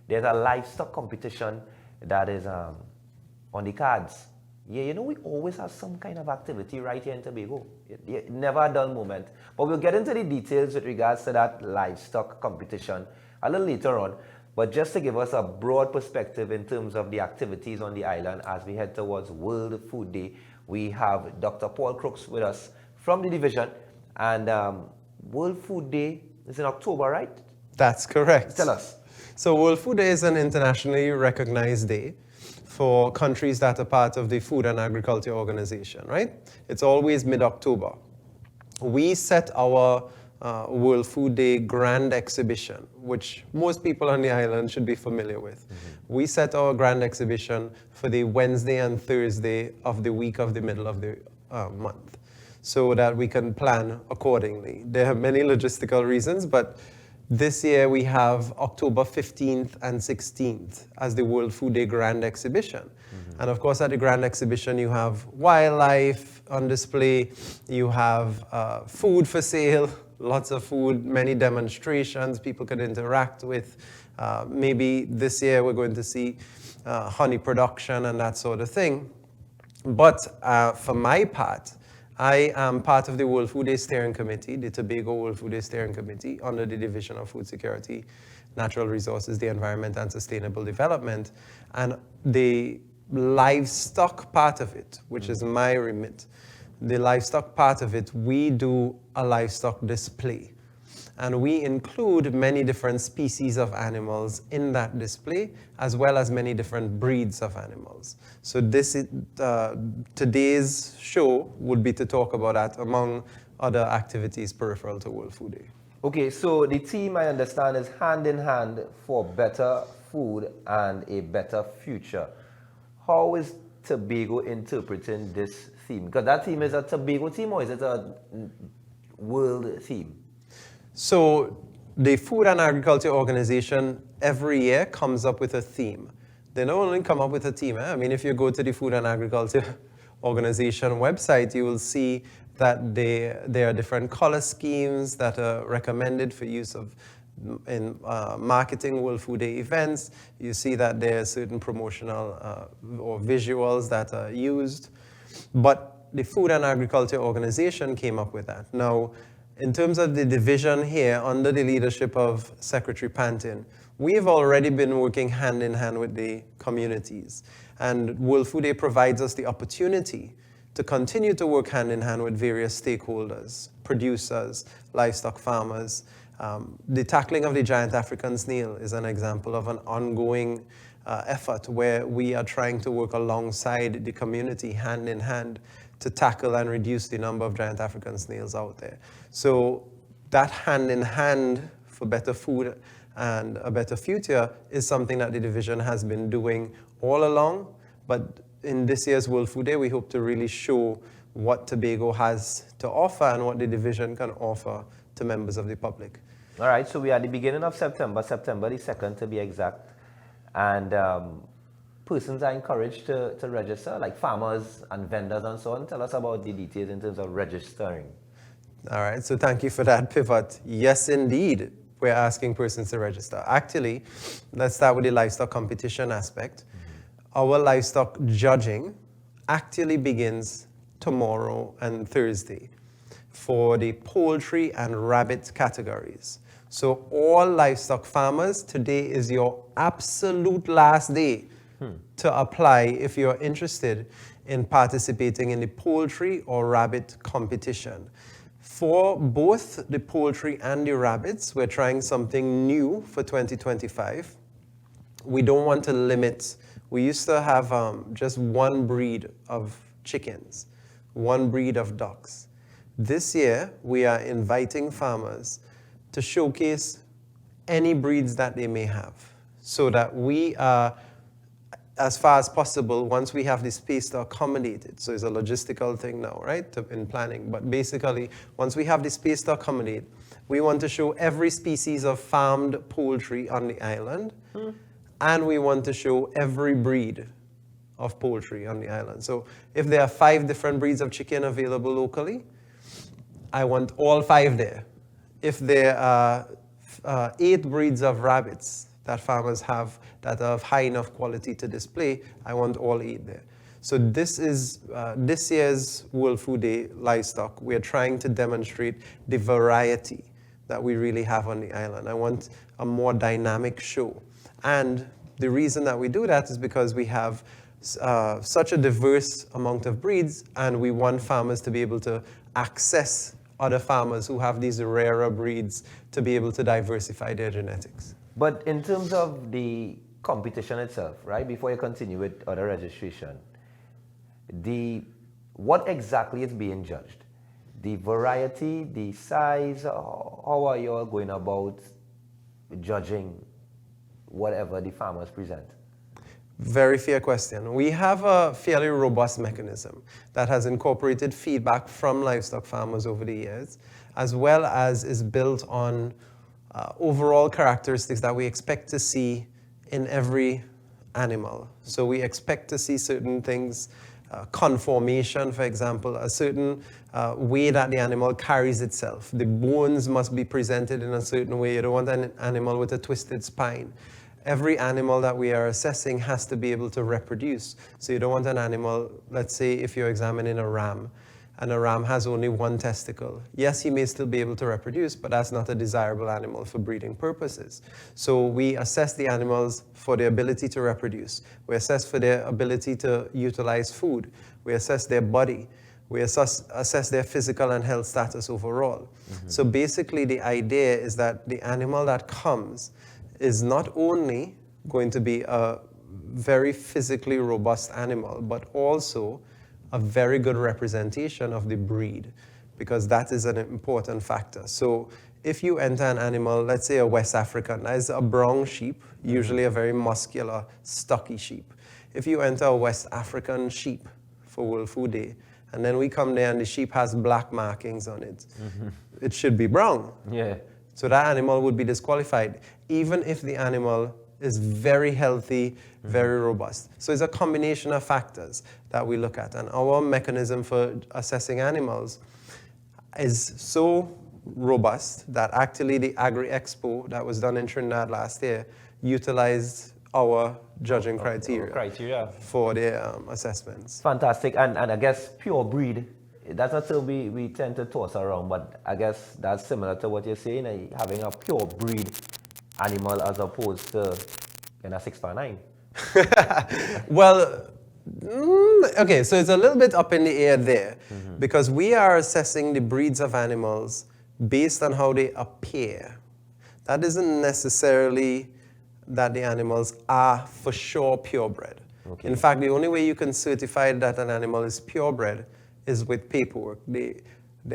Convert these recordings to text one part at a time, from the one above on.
there's a livestock competition that is on the cards. Yeah, you know, we always have some kind of activity right here in Tobago. Never a dull moment. But we'll get into the details with regards to that livestock competition a little later on. But just to give us a broad perspective in terms of the activities on the island as we head towards World Food Day, we have Dr. Paul Crooks with us from the division. And World Food Day is in October, right? That's correct. Tell us. So World Food Day is an internationally recognized day for countries that are part of the Food and Agriculture Organization, right? It's always mid-October. We set our World Food Day Grand Exhibition, which most people on the island should be familiar with. We set our Grand Exhibition for the Wednesday and Thursday of the week of the middle of the month, so that we can plan accordingly. There are many logistical reasons, but this year we have October 15th and 16th as the World Food Day Grand Exhibition. And of course at the Grand Exhibition you have wildlife on display, you have food for sale, lots of food, many demonstrations people could interact with. Maybe this year we're going to see honey production and that sort of thing. But for my part, I am part of the World Food Day Steering Committee, the Tobago World Food Day Steering Committee, under the Division of Food Security, Natural Resources, the Environment, and Sustainable Development. And the livestock part of it, which is my remit, the livestock part of it, we do a livestock display. And we include many different species of animals in that display, as well as many different breeds of animals. So this is, today's show would be to talk about that, among other activities peripheral to World Food Day. Okay, so the theme, I understand, is hand in hand for better food and a better future. How is Tobago interpreting this theme? Because that theme is a Tobago theme, or is it a world theme? So the Food and Agriculture Organization every year comes up with a theme. They not only come up with a theme, I mean, if you go to the Food and Agriculture Organization website, you will see that there are different color schemes that are recommended for use of in marketing World Food Day events. You see that there are certain promotional or visuals that are used. But the Food and Agriculture Organization came up with that. Now, in terms of the division here, under the leadership of Secretary Pantin, we've already been working hand in hand with the communities. And World Food Day provides us the opportunity to continue to work hand in hand with various stakeholders, producers, livestock farmers. The tackling of the giant African snail is an example of an ongoing effort where we are trying to work alongside the community hand in hand to tackle and reduce the number of giant African snails out there. So that hand in hand for better food and a better future is something that the division has been doing all along. But in this year's World Food Day, we hope to really show what Tobago has to offer and what the division can offer to members of the public. All right, so we are at the beginning of September, September the 2nd to be exact. And persons are encouraged to register, like farmers and vendors and so on. Tell us about the details in terms of registering. All right, so thank you for that pivot. Yes, indeed, we're asking persons to register. Actually, let's start with the livestock competition aspect. Our livestock judging actually begins tomorrow and Thursday for the poultry and rabbit categories. So all livestock farmers, today is your absolute last day to apply if you're interested in participating in the poultry or rabbit competition. For both the poultry and the rabbits, we're trying something new for 2025. We don't want to limit. We used to have just one breed of chickens, one breed of ducks. This year, we are inviting farmers to showcase any breeds that they may have, so that we are, as far as possible, once we have the space to accommodate it, so it's a logistical thing now, right, in planning, but basically, once we have the space to accommodate, we want to show every species of farmed poultry on the island, and we want to show every breed of poultry on the island. So if there are 5 different breeds of chicken available locally, I want all 5 there. If there are 8 breeds of rabbits that farmers have that are of high enough quality to display, I want all 8 there. So this is this year's World Food Day livestock. We're trying to demonstrate the variety that we really have on the island. I want a more dynamic show. And the reason that we do that is because we have such a diverse amount of breeds, and we want farmers to be able to access other farmers who have these rarer breeds to be able to diversify their genetics. But in terms of the competition itself, right, before you continue with other registration, what exactly is being judged? The variety, the size, how are you all going about judging whatever the farmers present? Very fair question. We have a fairly robust mechanism that has incorporated feedback from livestock farmers over the years, as well as is built on overall characteristics that we expect to see in every animal. So we expect to see certain things, conformation, for example, a certain way that the animal carries itself. The bones must be presented in a certain way. You don't want an animal with a twisted spine. Every animal that we are assessing has to be able to reproduce. So you don't want an animal, let's say if you're examining a ram, and a ram has only 1 testicle. Yes, he may still be able to reproduce, but that's not a desirable animal for breeding purposes. So we assess the animals for their ability to reproduce. We assess for their ability to utilize food. We assess their body. We assess their physical and health status overall. So basically the idea is that the animal that comes is not only going to be a very physically robust animal, but also a very good representation of the breed, because that is an important factor. So if you enter an animal, let's say a West African, that is a brown sheep, usually a very muscular, stocky sheep. If you enter a West African sheep for World Food Day, and then we come there and the sheep has black markings on it, it should be brown. Yeah. So that animal would be disqualified, even if the animal is very healthy, very robust. So it's a combination of factors that we look at. And our mechanism for assessing animals is so robust that actually the Agri-Expo that was done in Trinidad last year utilized our judging criteria for their assessments. Fantastic. And I guess pure breed, that's a term we tend to toss around, but I guess that's similar to what you're saying, having a pure breed animal as opposed to a 6x9. Well, okay, so it's a little bit up in the air there, because we are assessing the breeds of animals based on how they appear. That isn't necessarily that the animals are for sure purebred. Okay. In fact, the only way you can certify that an animal is purebred is with paperwork. The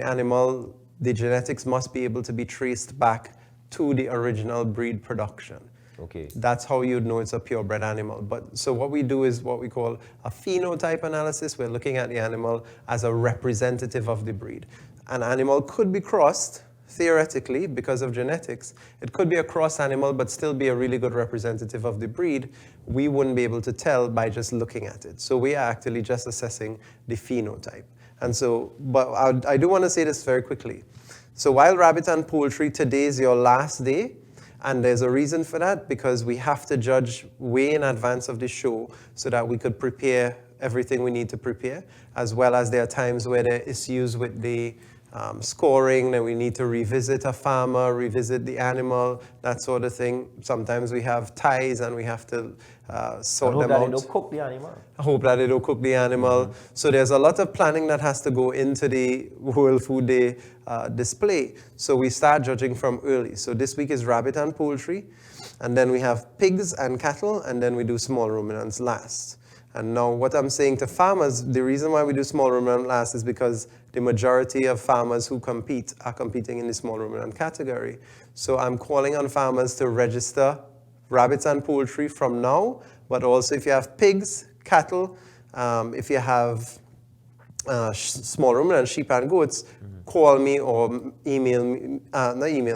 animal, the genetics must be able to be traced back to the original breed production. Okay. That's how you'd know it's a purebred animal. But so what we do is what we call a phenotype analysis. We're looking at the animal as a representative of the breed. An animal could be crossed, theoretically, because of genetics. It could be a crossed animal, but still be a really good representative of the breed. We wouldn't be able to tell by just looking at it. So we are actually just assessing the phenotype. And so, but I do want to say this very quickly. So wild rabbit and poultry, today is your last day, and there's a reason for that, because we have to judge way in advance of the show so that we could prepare everything we need to prepare, as well as there are times where there are issues with the scoring, then we need to revisit a farmer, revisit the animal, that sort of thing. Sometimes we have ties and we have to sort them out. I hope that they don't cook the animal. I hope that they don't cook the animal. So there's a lot of planning that has to go into the World Food Day display. So we start judging from early. So this week is rabbit and poultry, and then we have pigs and cattle, and then we do small ruminants last. And now what I'm saying to farmers, the reason why we do small ruminant last is because the majority of farmers who compete are competing in the small ruminant category. So I'm calling on farmers to register rabbits and poultry from now, but also if you have pigs, cattle, if you have small ruminant, sheep and goats, call me or email me,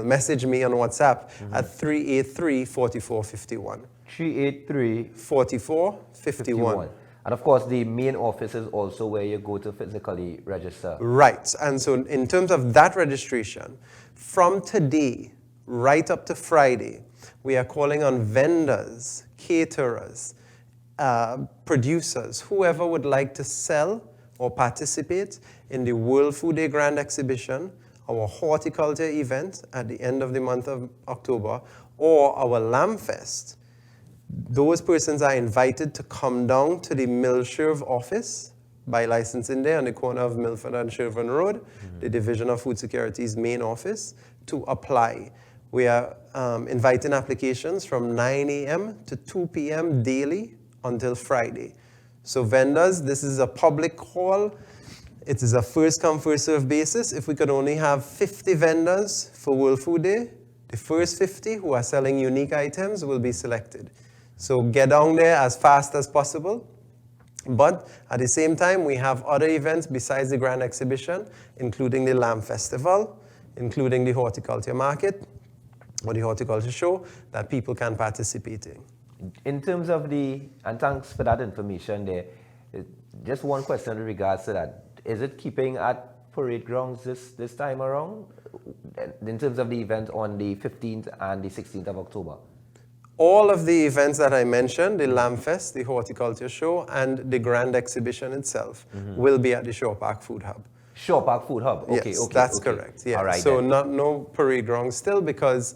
message me on WhatsApp at 383-4451. 383-4451. And of course, the main office is also where you go to physically register. Right. And so in terms of that registration, from today right up to Friday, we are calling on vendors, caterers, producers, whoever would like to sell or participate in the World Food Day Grand Exhibition, our horticulture event at the end of the month of October, or our Lamb Fest. Those persons are invited to come down to the Milsherv office by licensing there on the corner of Milford and Sherburne Road, the Division of Food Security's main office, to apply. We are inviting applications from 9 a.m. to 2 p.m. daily until Friday. So vendors, this is a public call. It is a first come, first served basis. If we could only have 50 vendors for World Food Day, the first 50 who are selling unique items will be selected. So get down there as fast as possible. But at the same time, we have other events besides the Grand Exhibition, including the Lamb Festival, including the Horticulture Market, or the Horticulture Show, that people can participate in. In terms of and thanks for that information there, just one question in regards to that. Is it keeping at parade grounds this time around, in terms of the event on the 15th and the 16th of October? All of the events that I mentioned, the Lamb Fest, the Horticulture Show, and the Grand Exhibition itself, will be at the Shore Park Food Hub. Shore Park Food Hub? Okay, yes, okay. That's okay. correct. Yeah. All right, so then. no parade grounds still, because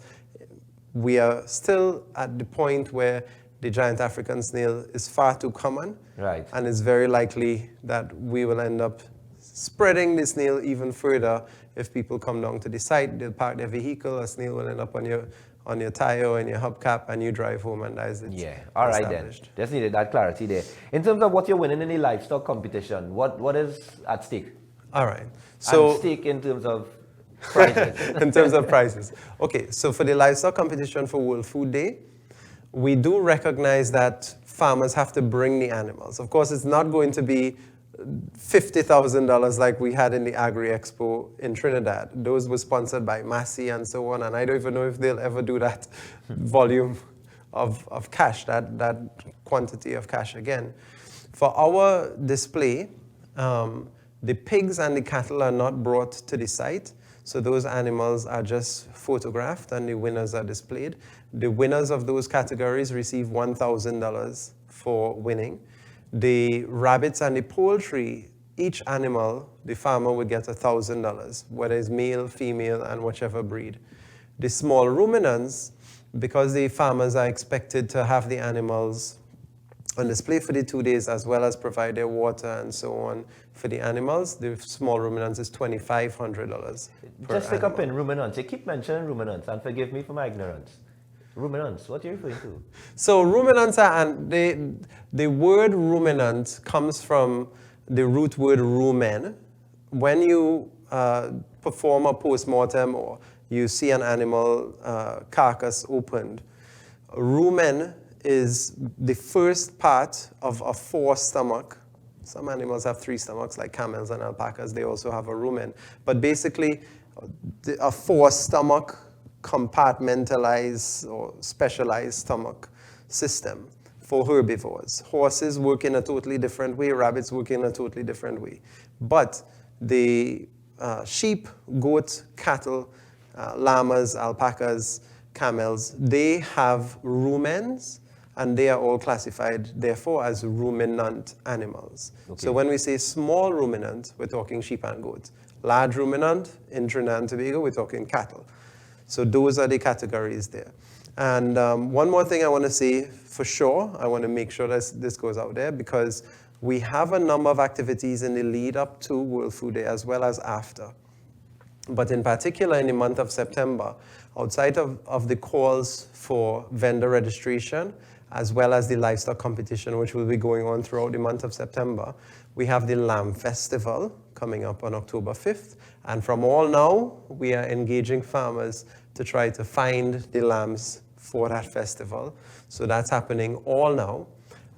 we are still at the point where the giant African snail is far too common. Right. And it's very likely that we will end up spreading the snail even further. If people come down to the site, they'll park their vehicle, a snail will end up on your tire or in your hubcap, and you drive home, and that is it. Yeah, all right then. Just needed that clarity there. In terms of what you're winning in the livestock competition, what is at stake? All right. So at stake in terms of prizes. in terms of prizes. Okay, so for the livestock competition for World Food Day, we do recognize that farmers have to bring the animals. Of course, it's not going to be $50,000 like we had in the Agri Expo in Trinidad. Those were sponsored by Massey and so on, and I don't even know if they'll ever do that volume of cash, that quantity of cash again. For our display, the pigs and the cattle are not brought to the site, so those animals are just photographed and the winners are displayed. The winners of those categories receive $1,000 for winning. The rabbits and the poultry, each animal, the farmer would get $1,000, whether it's male, female, and whichever breed. The small ruminants, because the farmers are expected to have the animals on display for the 2 days, as well as provide their water and so on for the animals, the small ruminants is $2,500 per Just pick animal. up in ruminants. You keep mentioning ruminants, and forgive me for my ignorance. Ruminants, what are you referring to? So ruminants are, and the word ruminant comes from the root word rumen. When you perform a post-mortem or you see an animal carcass opened, rumen is the first part of a four-stomach. Some animals have three stomachs, like camels and alpacas. They also have a rumen. But basically, a four-stomach compartmentalized or specialized stomach system for herbivores. Horses work in a totally different way. Rabbits work in a totally different way. But the sheep, goat, cattle, llamas, alpacas, camels, they have rumens, and they are all classified, therefore, as ruminant animals. Okay. So when we say small ruminant, we're talking sheep and goats. Large ruminant, in Trinidad and Tobago, we're talking cattle. So those are the categories there. And one more thing I want to say for sure, I want to make sure that this goes out there, because we have a number of activities in the lead up to World Food Day as well as after. But in particular, in the month of September, outside of the calls for vendor registration, as well as the livestock competition, which will be going on throughout the month of September, we have the Lamb Festival coming up on October 5th. And from all now, we are engaging farmers to try to find the lambs for that festival. So that's happening all now,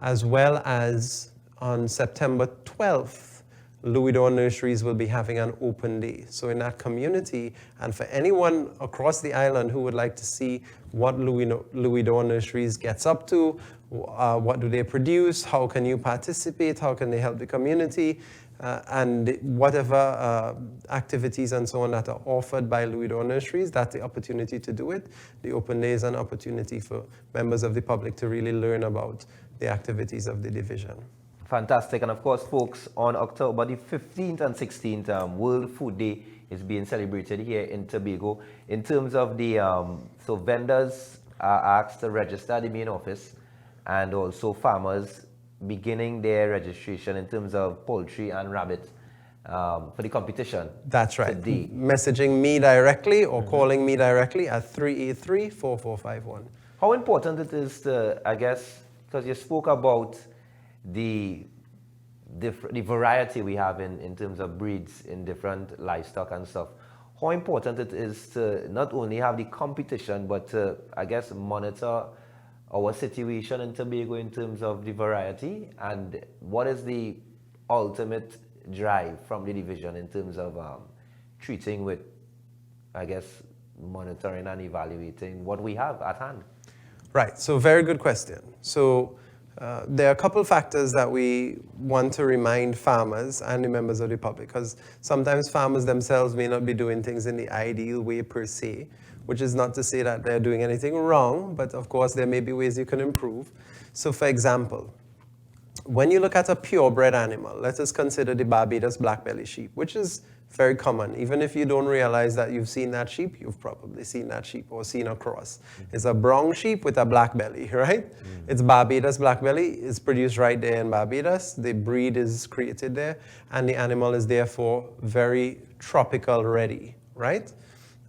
as well as on September 12th, Louis D'Or Nurseries will be having an open day. So in that community, and for anyone across the island who would like to see what Louis D'Or Nurseries gets up to, what do they produce, how can you participate, how can they help the community, and whatever activities and so on that are offered by Louis D'Or Nurseries, that's the opportunity to do it. The open day is an opportunity for members of the public to really learn about the activities of the division. Fantastic. And of course, folks, on October the 15th and 16th, World Food Day is being celebrated here in Tobago. In terms of the, so vendors are asked to register at the main office, and also farmers beginning their registration in terms of poultry and rabbit for the competition. That's right. Today. Messaging me directly or calling me directly at 383-4451. How important it is to, I guess, because you spoke about the variety we have in terms of breeds in different livestock and stuff. How important it is to not only have the competition, but to, I guess, monitor our situation in Tobago in terms of the variety, and what is the ultimate drive from the division in terms of treating with, I guess, monitoring and evaluating what we have at hand? Right, so very good question. So there are a couple factors that we want to remind farmers and the members of the public, because sometimes farmers themselves may not be doing things in the ideal way per se, which is not to say that they're doing anything wrong, but of course there may be ways you can improve. So for example, when you look at a purebred animal, let us consider the Barbados black-belly sheep, which is very common. Even if you don't realize that you've seen that sheep, you've probably seen that sheep or seen a cross. It's a brown sheep with a black belly, right? It's Barbados black belly. It's produced right there in Barbados. The breed is created there, and the animal is therefore very tropical ready, right?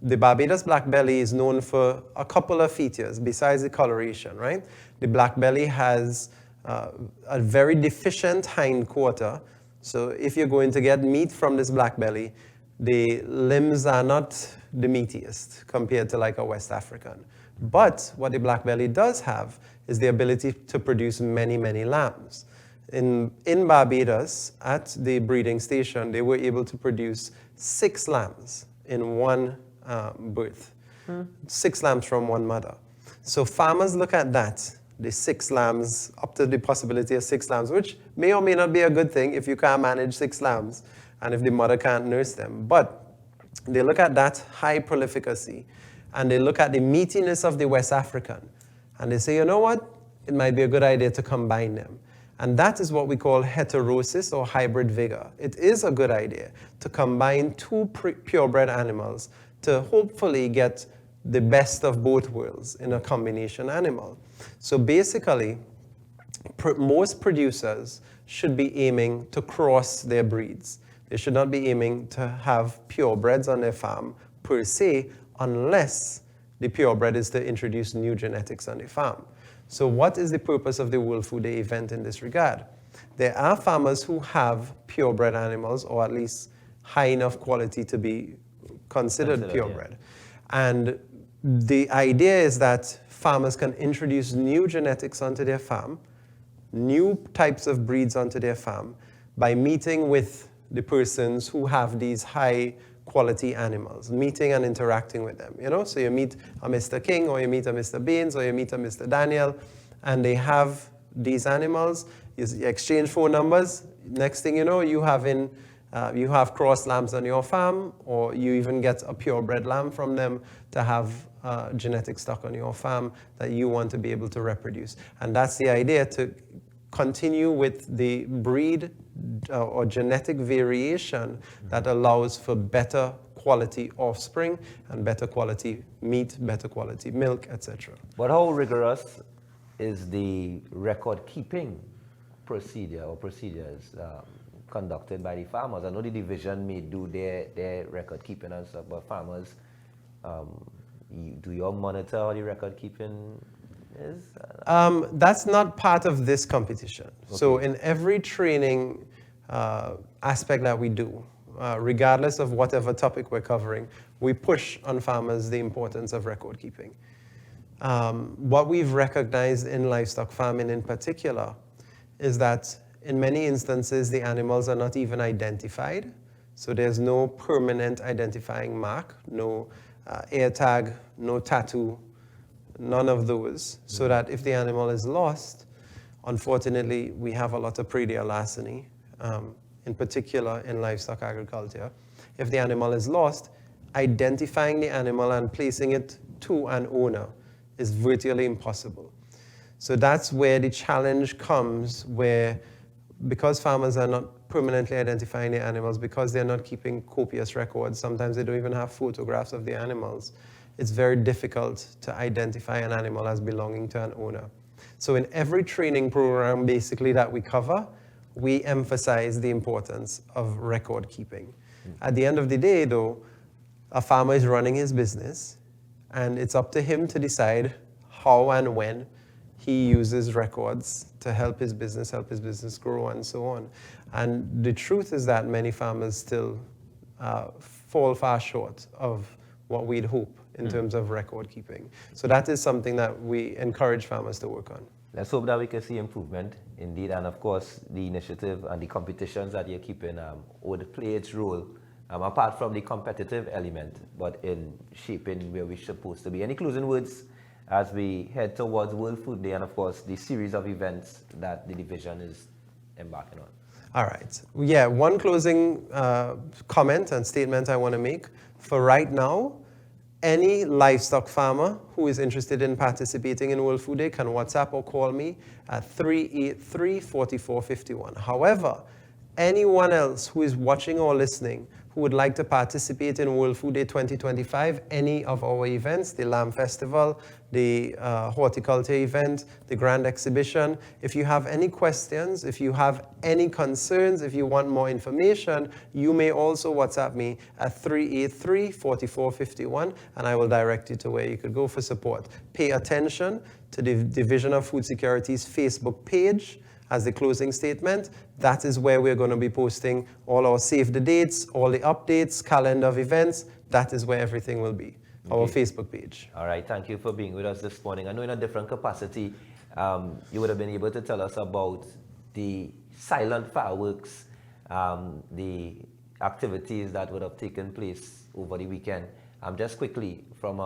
The Barbados black belly is known for a couple of features besides the coloration, right? The black belly has a very deficient hind quarter. So if you're going to get meat from this black belly, the limbs are not the meatiest compared to like a West African. But what the black belly does have is the ability to produce many, many lambs. In Barbados, at the breeding station, they were able to produce 6 lambs in one birth. 6 lambs from one mother. So farmers look at that, the 6 lambs, up to the possibility of 6 lambs, which may or may not be a good thing if you can't manage 6 lambs and if the mother can't nurse them. But they look at that high prolificacy and they look at the meatiness of the West African and they say, you know what? It might be a good idea to combine them. And that is what we call heterosis or hybrid vigor. It is a good idea to combine 2 purebred animals to hopefully get the best of both worlds in a combination animal. So basically, most producers should be aiming to cross their breeds. They should not be aiming to have purebreds on their farm per se, unless the purebred is to introduce new genetics on the farm. So what is the purpose of the World Food Day event in this regard? There are farmers who have purebred animals, or at least high enough quality to be considered purebred. Yeah. And the idea is that farmers can introduce new genetics onto their farm, new types of breeds onto their farm, by meeting with the persons who have these high quality animals, meeting and interacting with them, you know? So you meet a Mr. King, or you meet a Mr. Baines, or you meet a Mr. Daniel, and they have these animals, you exchange phone numbers, next thing you know, you have cross lambs on your farm, or you even get a purebred lamb from them to have genetic stock on your farm that you want to be able to reproduce. And that's the idea, to continue with the breed or genetic variation that allows for better quality offspring and better quality meat, better quality milk, etc. But how rigorous is the record keeping procedure or procedures conducted by the farmers? I know the division may do their record keeping and stuff, but farmers, do you all monitor how the record keeping is? That's not part of this competition. Okay. So in every training aspect that we do, regardless of whatever topic we're covering, we push on farmers the importance of record keeping. What we've recognized in livestock farming in particular is that in many instances the animals are not even identified. So there's no permanent identifying mark, no air tag, no tattoo, none of those. So that if the animal is lost, unfortunately we have a lot of predial larceny in particular in livestock agriculture. If the animal is lost, identifying the animal and placing it to an owner is virtually impossible. So that's where the challenge comes, where because farmers are not permanently identifying the animals, because they're not keeping copious records, sometimes they don't even have photographs of the animals, it's very difficult to identify an animal as belonging to an owner. So in every training program basically that we cover, we emphasize the importance of record keeping. At the end of the day though, a farmer is running his business and it's up to him to decide how and when he uses records to help his business grow and so on. And the truth is that many farmers still fall far short of what we'd hope in terms of record keeping. So that is something that we encourage farmers to work on. Let's hope that we can see improvement indeed, and of course the initiative and the competitions that you're keeping would play its role apart from the competitive element, but in shaping where we're supposed to be. Any closing words as we head towards World Food Day and of course the series of events that the division is embarking on? All right. Yeah, one closing comment and statement I want to make. For right now, any livestock farmer who is interested in participating in World Food Day can WhatsApp or call me at 383-4451. However, anyone else who is watching or listening who would like to participate in World Food Day 2025, any of our events, the Lamb Festival, the horticulture event, the Grand Exhibition, if you have any questions, if you have any concerns, if you want more information, you may also WhatsApp me at 383-4451 and I will direct you to where you could go for support. Pay attention to the Division of Food Security's Facebook page as the closing statement. That is where we're going to be posting all our save the dates, all the updates, calendar of events. That is where everything will be, our Facebook page. All right, thank you for being with us this morning. I know in a different capacity, you would have been able to tell us about the silent fireworks, the activities that would have taken place over the weekend. Just quickly, from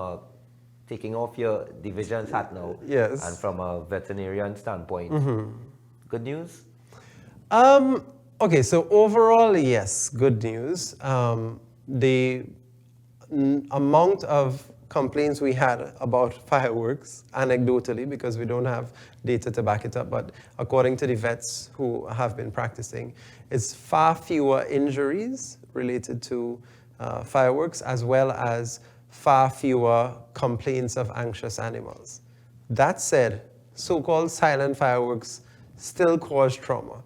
taking off your division's hat now, yes, and from a veterinarian standpoint, good news? Okay, so overall, yes, good news. The amount of complaints we had about fireworks, anecdotally, because we don't have data to back it up, but according to the vets who have been practicing, it's far fewer injuries related to fireworks, as well as far fewer complaints of anxious animals. That said, so-called silent fireworks still cause trauma.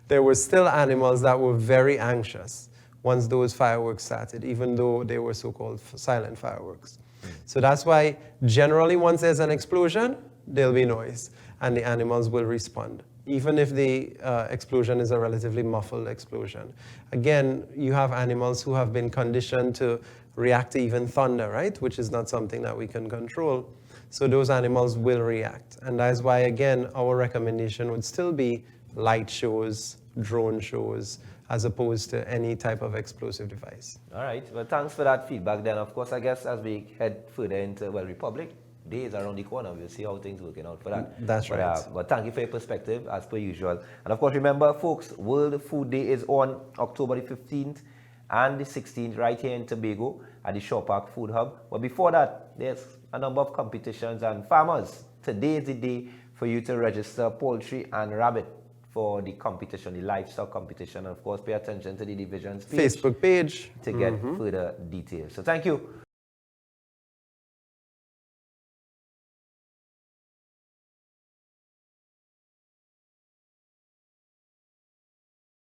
There were still animals that were very anxious once those fireworks started, even though they were so-called silent fireworks. So that's why generally once there's an explosion, there'll be noise and the animals will respond, even if the explosion is a relatively muffled explosion. Again, you have animals who have been conditioned to react to even thunder, right? Which is not something that we can control. So those animals will react. And that's why, again, our recommendation would still be light shows, drone shows, as opposed to any type of explosive device. All right. Well, thanks for that feedback then. Of course, I guess as we head further into, Republic Day is around the corner. We'll see how things working out for that. That's right. But thank you for your perspective, as per usual. And of course, remember, folks, World Food Day is on October the 15th and the 16th right here in Tobago at the Shaw Park Food Hub. But before that, there's a number of competitions, and farmers, today is the day for you to register poultry and rabbit for the competition, the livestock competition. And of course, pay attention to the division's Facebook page to get further details. So thank you